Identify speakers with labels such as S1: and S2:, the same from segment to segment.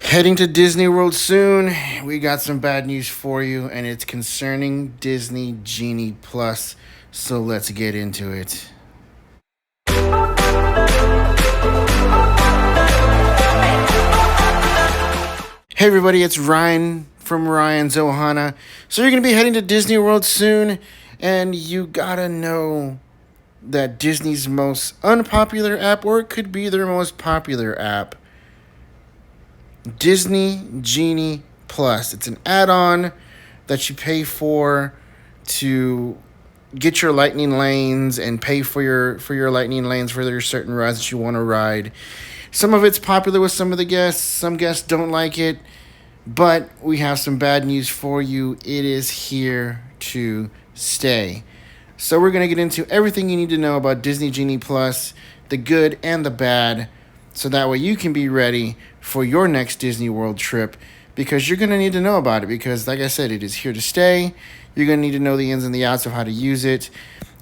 S1: Heading to Disney World soon. We got some bad news for you, and it's concerning Disney Genie Plus. So let's get into it. Hey everybody, it's Ryan from Ryan's Ohana. So you're going to be heading to Disney World soon, and you gotta know that Disney's most unpopular app, or it could be their most popular app, Disney Genie Plus. It's an add-on that you pay for to get your lightning lanes and pay for your lightning lanes for your certain rides that you want to ride. Some of it's popular with some of the guests. Some guests don't like it, but we have some bad news for you. It is here to stay. So we're going to get into everything you need to know about Disney Genie Plus, the good and the bad, so that way you can be ready for your next Disney World trip, because you're going to need to know about it, because like I said, it is here to stay. You're going to need to know the ins and the outs of how to use it.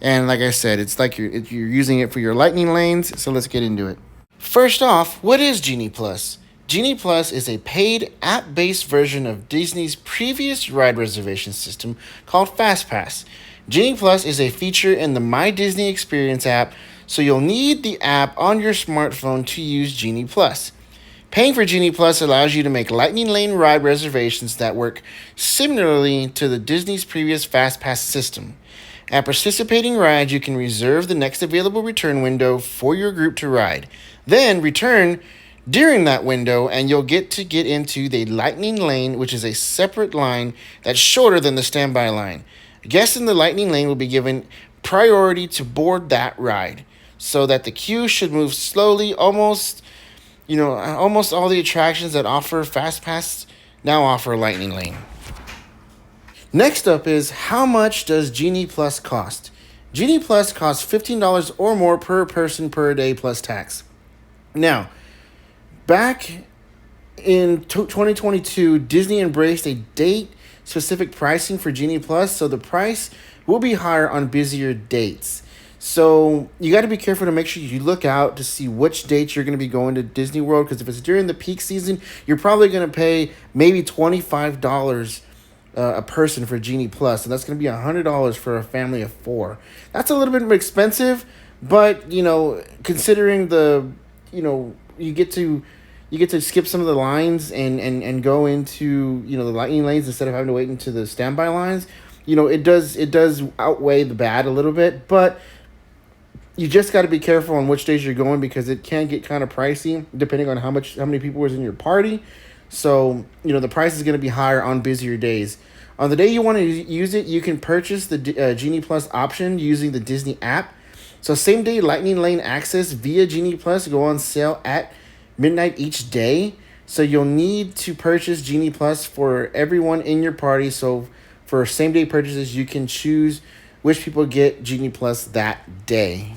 S1: And like I said, it's like you're using it for your lightning lanes, so let's get into it. First off, what is Genie Plus? Genie Plus is a paid app-based version of Disney's previous ride reservation system called FastPass. Genie Plus is a feature in the My Disney Experience app, so you'll need the app on your smartphone to use Genie Plus. Paying for Genie Plus allows you to make Lightning Lane ride reservations that work similarly to the Disney's previous FastPass system. At participating rides, you can reserve the next available return window for your group to ride. Then return during that window, and you'll get into the Lightning Lane, which is a separate line that's shorter than the standby line. Guests in the Lightning Lane will be given priority to board that ride, so that the queue should move slowly. Almost all the attractions that offer FastPass now offer Lightning Lane. Next up is, how much does Genie Plus cost? Genie Plus costs $15 or more per person per day plus tax. Now, back in 2022, Disney embraced a date-specific pricing for Genie Plus, so the price will be higher on busier dates. So you got to be careful to make sure you look out to see which dates you're going to be going to Disney World, because if it's during the peak season, you're probably going to pay maybe $25 a person for Genie Plus, and that's going to be $100 for a family of 4. That's a little bit more expensive, but considering you get to skip some of the lines and go into the lightning lanes instead of having to wait into the standby lines. It does outweigh the bad a little bit, but you just got to be careful on which days you're going, because it can get kind of pricey depending on how many people was in your party. So the price is going to be higher on busier days. On the day you want to use it, you can purchase the Genie Plus option using the Disney app. So same day Lightning Lane access via Genie Plus go on sale at midnight each day. So you'll need to purchase Genie Plus for everyone in your party. So for same day purchases, you can choose which people get Genie Plus that day.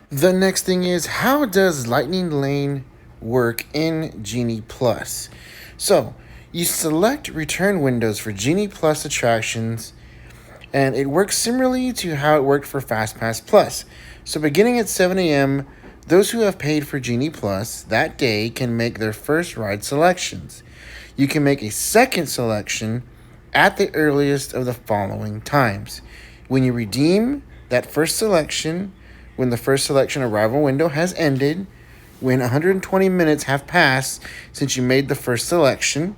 S1: The next thing is, how does Lightning Lane work in Genie Plus? So you select return windows for Genie Plus attractions, and it works similarly to how it worked for FastPass Plus. So beginning at 7 a.m., those who have paid for Genie Plus that day can make their first ride selections. You can make a second selection at the earliest of the following times. When you redeem that first selection, when the first selection arrival window has ended, when 120 minutes have passed since you made the first selection.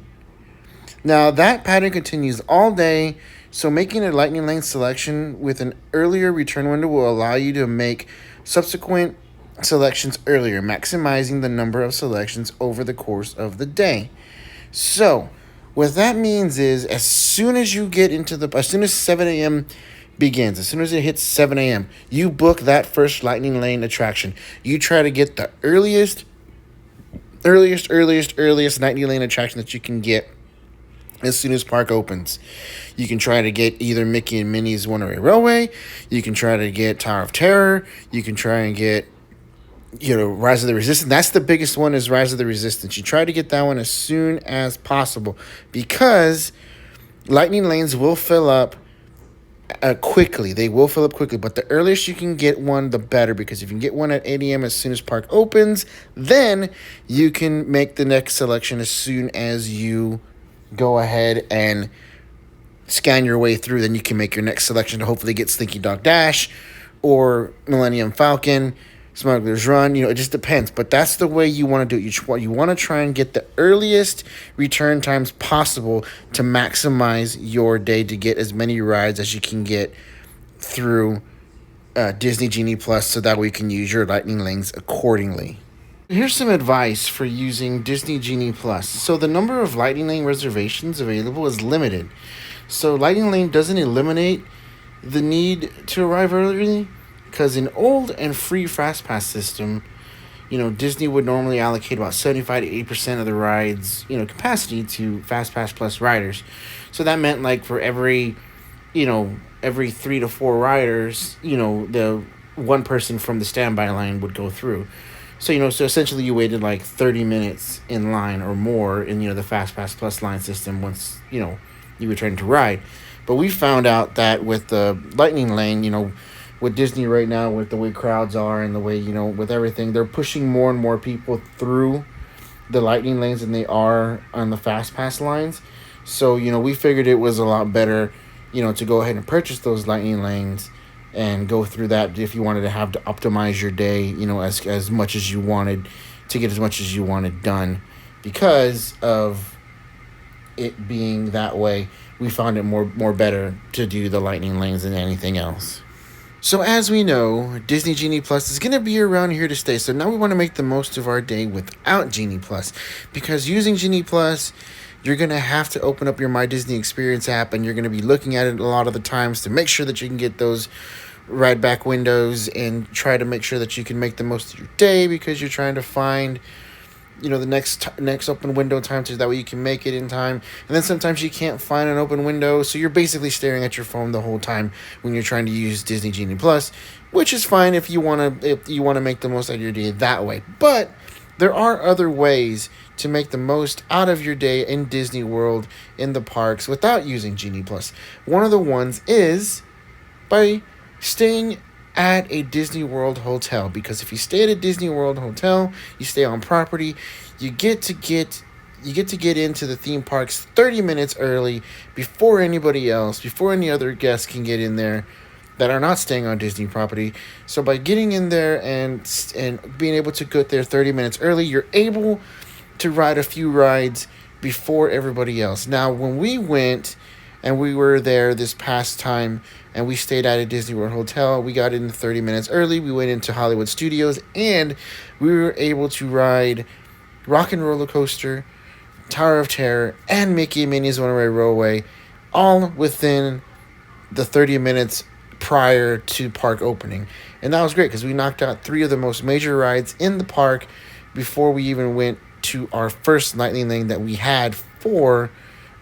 S1: Now that pattern continues all day, so making a Lightning Lane selection with an earlier return window will allow you to make subsequent selections earlier, maximizing the number of selections over the course of the day. So what that means is, as soon as 7 a.m. begins, as soon as it hits 7 a.m., you book that first Lightning Lane attraction. You try to get the earliest Lightning Lane attraction that you can get as soon as park opens. You can try to get either Mickey and Minnie's Runaway Railway. You can try to get Tower of Terror. You can try and get Rise of the Resistance. That's the biggest one, is Rise of the Resistance. You try to get that one as soon as possible, because lightning lanes will fill up quickly. They will fill up quickly, but the earliest you can get one, the better, because if you can get one at 8 a.m. as soon as park opens, then you can make the next selection as soon as you go ahead and scan your way through. Then you can make your next selection to hopefully get Slinky Dog Dash or Millennium Falcon, Smuggler's Run. It just depends. But that's the way you want to do it. You want to try and get the earliest return times possible to maximize your day to get as many rides as you can get through Disney Genie Plus, so that way you can use your lightning lanes accordingly. Here's some advice for using Disney Genie Plus. So the number of lightning lane reservations available is limited. So lightning lane doesn't eliminate the need to arrive early, because in old and free FastPass system, Disney would normally allocate about 75 to 80% of the rides, capacity to FastPass Plus riders. So that meant like for every 3 to 4 riders, the one person from the standby line would go through. So, so essentially you waited like 30 minutes in line or more in, the FastPass Plus line system once, you returned to ride. But we found out that with the Lightning Lane, with Disney right now, with the way crowds are and the way, with everything, they're pushing more and more people through the Lightning Lanes than they are on the FastPass lines. So, we figured it was a lot better, to go ahead and purchase those Lightning Lanes and go through that if you wanted to have to optimize your day, as much as you wanted, to get as much as you wanted done. Because of it being that way, we found it more better to do the lightning lanes than anything else. So as we know, Disney Genie Plus is going to be around here to stay. So now we want to make the most of our day without Genie Plus. Because using Genie Plus, you're going to have to open up your My Disney Experience app, and you're going to be looking at it a lot of the times to make sure that you can get those ride back windows and try to make sure that you can make the most of your day, because you're trying to find the next open window time, so that way you can make it in time. And then sometimes you can't find an open window, so you're basically staring at your phone the whole time when you're trying to use Disney Genie Plus, which is fine if you want to make the most out of your day that way. But there are other ways to make the most out of your day in Disney World, in the parks, without using Genie Plus. One of the ones is by staying at a Disney World hotel, because if you stay at a Disney World hotel, you stay on property, you get to get into the theme parks 30 minutes early before anybody else, before any other guests can get in there that are not staying on Disney property. So by getting in there and being able to get there 30 minutes early, you're able to ride a few rides before everybody else. Now, when we went and we were there this past time and we stayed at a Disney World hotel, we got in 30 minutes early. We went into Hollywood Studios and we were able to ride Rock and Roller Coaster, Tower of Terror, and Mickey and Minnie's Runaway Railway, all within the 30 minutes prior to park opening. And that was great because we knocked out 3 of the most major rides in the park before we even went to our first lightning lane that we had for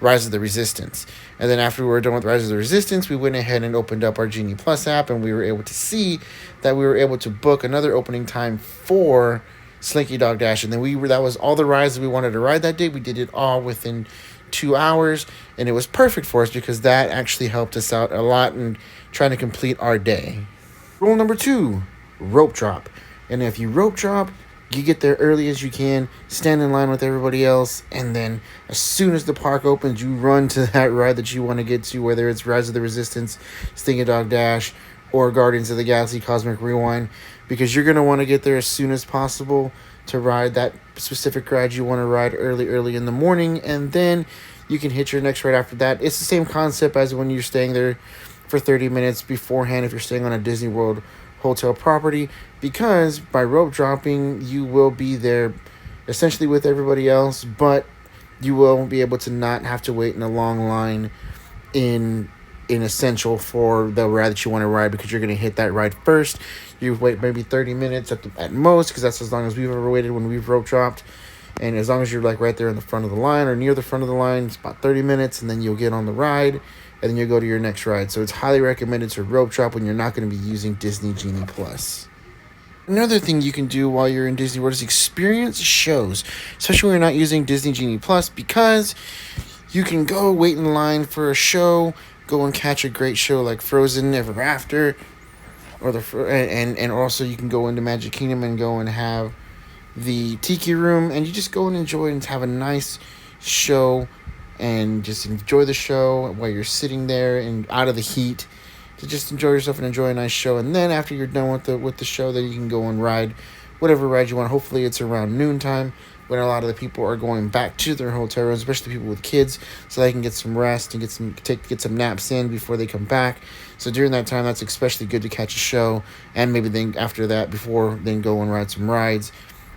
S1: Rise of the Resistance. And then after we were done with Rise of the Resistance, we went ahead and opened up our Genie Plus app, and we were able to see that we were able to book another opening time for Slinky Dog Dash. And then that was all the rides that we wanted to ride that day. We did it all within 2 hours, and it was perfect for us because that actually helped us out a lot in trying to complete our day. Rule number 2, rope drop. And if you rope drop, you get there early as you can, stand in line with everybody else, and then as soon as the park opens, you run to that ride that you want to get to, whether it's Rise of the Resistance, Slinky Dog Dash, or Guardians of the Galaxy Cosmic Rewind, because you're going to want to get there as soon as possible to ride that specific ride you want to ride early in the morning, and then you can hit your next ride after that. It's the same concept as when you're staying there for 30 minutes beforehand if you're staying on a Disney World hotel property, because by rope dropping you will be there essentially with everybody else, but you will be able to not have to wait in a long line in Essential for the ride that you want to ride, because you're going to hit that ride first. You wait maybe 30 minutes at most, because that's as long as we've ever waited when we've rope dropped. And as long as you're like right there in the front of the line or near the front of the line, it's about 30 minutes, and then you'll get on the ride, and then you'll go to your next ride. So it's highly recommended to rope drop when you're not going to be using Disney Genie Plus. Another thing you can do while you're in Disney World is experience shows, especially when you're not using Disney Genie Plus, because you can go wait in line for a show go and catch a great show like Frozen Ever After, or and also you can go into Magic Kingdom and go and have the Tiki Room, and you just go and enjoy and have a nice show, and just enjoy the show while you're sitting there and out of the heat. To just enjoy yourself and enjoy a nice show, and then after you're done with the show, then you can go and ride whatever ride you want. Hopefully, it's around noontime when a lot of the people are going back to their hotel rooms, especially people with kids, so they can get some rest and get some naps in before they come back. So during that time, that's especially good to catch a show, and maybe then after that, before then go and ride some rides,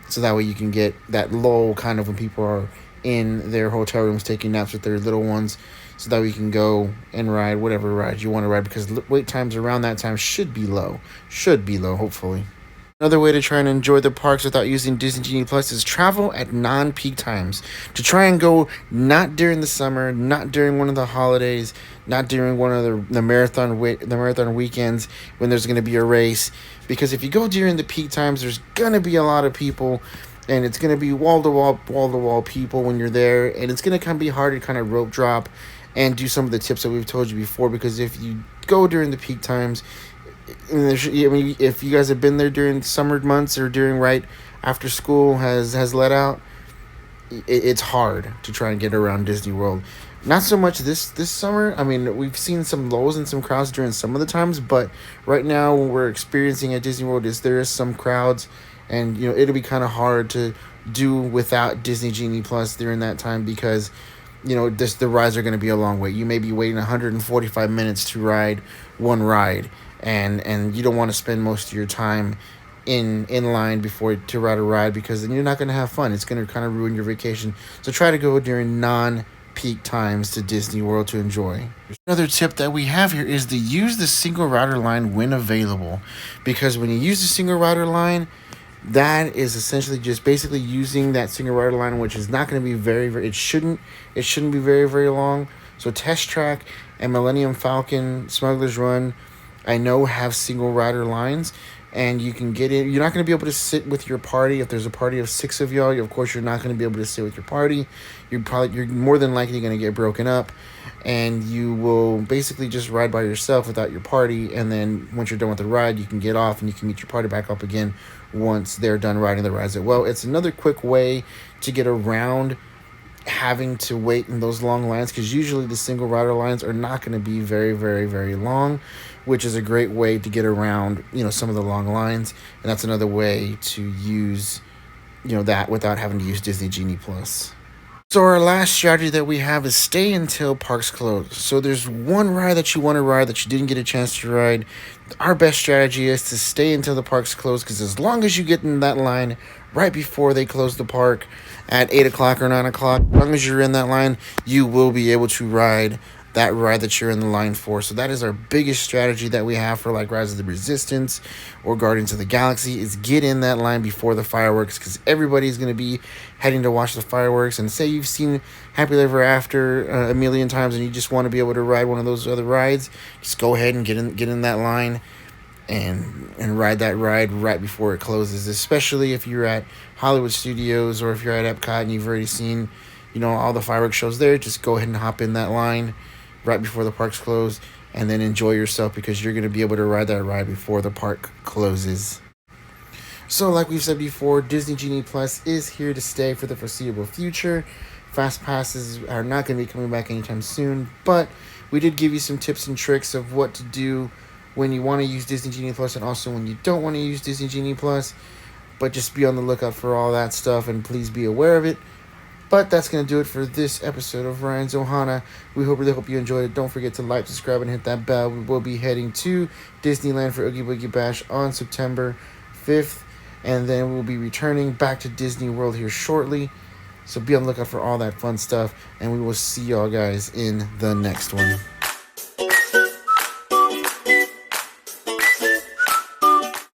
S1: so that way you can get that lull kind of when people are in their hotel rooms taking naps with their little ones, so that we can go and ride whatever ride you want to ride, because wait times around that time should be low, hopefully. Another way to try and enjoy the parks without using Disney Genie Plus is travel at non-peak times. To try and go not during the summer, not during one of the holidays, not during one of the marathon weekends when there's going to be a race. Because if you go during the peak times, there's going to be a lot of people, and it's going to be wall-to-wall people when you're there, and it's going to kind of be hard to kind of rope drop and do some of the tips that we've told you before, because if you go during the peak times, if you guys have been there during summer months or during right after school has let out, it's hard to try and get around Disney World. Not so much this summer. I mean, we've seen some lows and some crowds during some of the times, but right now what we're experiencing at Disney World is there is some crowds, and it'll be kind of hard to do without Disney Genie Plus during that time, because the rides are going to be a long wait. You may be waiting 145 minutes to ride one ride, and you don't want to spend most of your time in line before to ride a ride, because then you're not going to have fun. It's going to kind of ruin your vacation. So try to go during non-peak times to Disney World to enjoy. Another tip that we have here is to use the single rider line when available, because when you use the single rider line, that is essentially just basically using that single rider line, which is not going to be it shouldn't be very, very long. So Test Track and Millennium Falcon, Smuggler's Run, I know have single rider lines, and you can get in. You're not going to be able to sit with your party. If there's a party of 6 of y'all, of course you're not going to be able to sit with your party. You're more than likely going to get broken up, and you will basically just ride by yourself without your party. And then once you're done with the ride, you can get off and you can meet your party back up again once they're done riding the rides. Well, it's another quick way to get around having to wait in those long lines, because usually the single rider lines are not going to be very, very, very long, which is a great way to get around some of the long lines. And that's another way to use that without having to use Disney Genie Plus. So our last strategy that we have is stay until parks close. So there's one ride that you want to ride that you didn't get a chance to ride. Our best strategy is to stay until the parks close, because as long as you get in that line right before they close the park at 8 o'clock or 9 o'clock, as long as you're in that line, you will be able to ride that ride that you're in the line for. So that is our biggest strategy that we have for like Rise of the Resistance or Guardians of the Galaxy, is get in that line before the fireworks, because everybody's going to be heading to watch the fireworks. And say you've seen Happily Ever After a million times and you just want to be able to ride one of those other rides, just go ahead and get in that line and ride that ride right before it closes, especially if you're at Hollywood Studios or if you're at Epcot and you've already seen all the fireworks shows there. Just go ahead and hop in that line right before the parks close, and then enjoy yourself, because you're going to be able to ride that ride before the park closes. So like we've said before, Disney Genie Plus is here to stay for the foreseeable future. Fast passes are not going to be coming back anytime soon, but we did give you some tips and tricks of what to do when you want to use Disney Genie Plus and also when you don't want to use Disney Genie Plus. But just be on the lookout for all that stuff, and please be aware of it. But that's going to do it for this episode of Ryan's Ohana. We really hope you enjoyed it. Don't forget to like, subscribe, and hit that bell. We will be heading to Disneyland for Oogie Boogie Bash on September 5th. And then we'll be returning back to Disney World here shortly. So be on the lookout for all that fun stuff. And we will see y'all guys in the next one.